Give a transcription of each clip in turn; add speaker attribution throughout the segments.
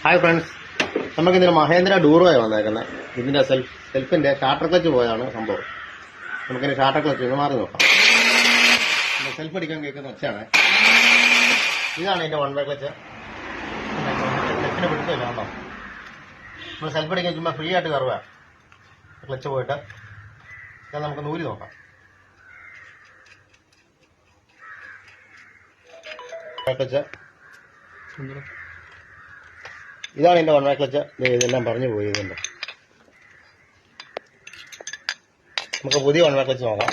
Speaker 1: Hi friends, നമുക്കിന്നൊരു മഹേന്ദ്ര ഡൂറോയാണ് വന്നേക്കുന്നത്. ഇതിന്റെ സെൽഫിന്റെ ഷാർട്ടർ ക്ലച്ച് പോയാണ് സംഭവം. നമുക്കിനി ഷാർട്ടർ ക്ലച്ച് ഒന്ന് മാറി നോക്കാം. സെൽഫ് അടിക്കാൻ കേൾക്കുന്ന ഒച്ചയാണ്. ഇതാണ് ഇതിന്റെ വൺ വേ ക്ലച്ച്. സെൽഫിനെ പിടിച്ചില്ല കേട്ടോ. നമ്മൾ സെൽഫ് അടിക്കാൻ ചുമ്മാ ഫ്രീ ആയിട്ട് കയറുക. ക്ലച്ച് പോയിട്ട് ഇത് നമുക്ക് നൂരി നോക്കാം. ക്ലച്ച് ഇതാണ് എന്റെ വൺ വേ ക്ലച്ച്. ഇതെല്ലാം പറഞ്ഞു പോയി. ഇതുണ്ട്. നമുക്ക് പുതിയ വൺ വേ ക്ലച്ച് നോക്കാം.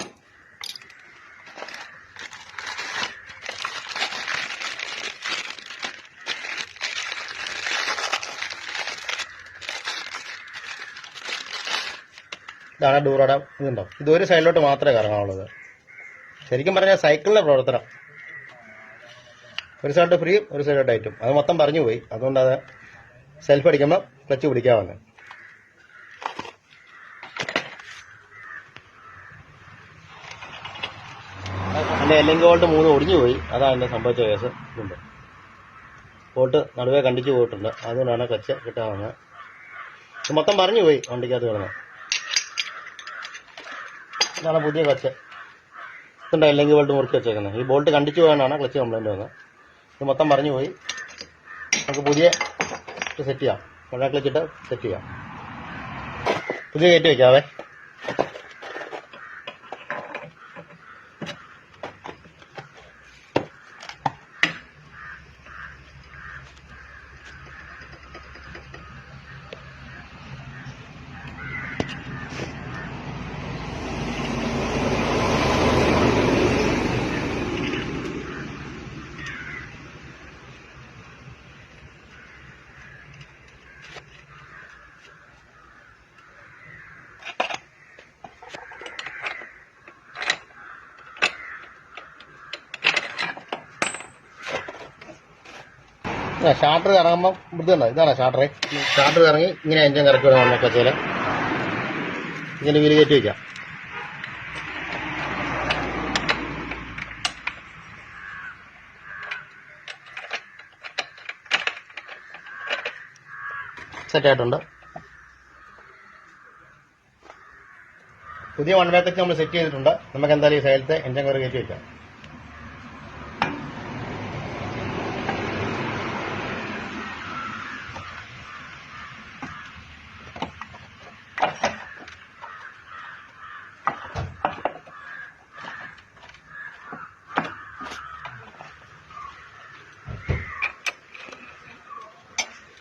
Speaker 1: ഇതാണ് ഡൂറോടെ. ഇതുണ്ടോ, ഇത് ഒരു സൈഡിലോട്ട് മാത്രമേ കറങ്ങാവുള്ളത്. ശരിക്കും പറഞ്ഞാൽ സൈക്കിളിന്റെ പ്രവർത്തനം. ഒരു സൈഡ് ഫ്രീ, ഒരു സൈഡ് ടൈറ്റും. അത് മൊത്തം പറഞ്ഞു പോയി. അതുകൊണ്ട് അത് സെൽഫ് അടിക്കുമ്പോൾ ക്ലച്ച് പിടിക്കാവുന്ന. എൻ്റെ എല്ലെങ്കിൽ ബോൾട്ട് 3 ഒടിഞ്ഞു പോയി. അതാണ് എൻ്റെ സംഭവിച്ച കേസ്. ഇതുണ്ട്, ബോൾട്ട് നടുവേ കണ്ടിച്ചു പോയിട്ടുണ്ട്. അതുകൊണ്ടാണ് ക്ലച്ച് കിട്ടാവുന്നത്. ഇത് മൊത്തം പറഞ്ഞു പോയി വണ്ടിക്കകത്ത് കിടന്ന്. ഇതാണ് പുതിയ ക്ലച്ച്. ഇതുണ്ട് എല്ലെങ്കിൽ ബോൾട്ട് മുറുക്കി വെച്ചേക്കുന്നത്. ഈ ബോൾട്ട് കണ്ടിച്ചു പോകാനാണ് ക്ലച്ച് കംപ്ലൈൻറ്റ് വന്നത്. ഇത് മൊത്തം പറഞ്ഞു പോയി. നമുക്ക് പുതിയ സെറ്റ് ചെയ്യാം. വൺ വേ ക്ലച്ച് ഇട്ട് സെറ്റ് ചെയ്യാം. പുതിയ കയറ്റി വയ്ക്കാവേ. ഷാർട്ടർ കറങ്ങുമ്പോൾ ഇതുണ്ടോ, ഇതാണ് ഷാർട്ടറെ. ഷാർട്ടർ കറങ്ങി ഇങ്ങനെ എഞ്ചിൻ കറക്റ്റ് വേണം വൺ വേ ക്ലച്ചിൽ. ഇങ്ങനെ വീല് കയറ്റി വയ്ക്കാം. സെറ്റായിട്ടുണ്ട്. പുതിയ വൺ വേ ക്ലച്ച് നമ്മൾ സെറ്റ് ചെയ്തിട്ടുണ്ട്. നമുക്ക് എന്തായാലും ഈ സൈഡിലത്തെ എഞ്ചിൻ കയറി കയറ്റി വയ്ക്കാം.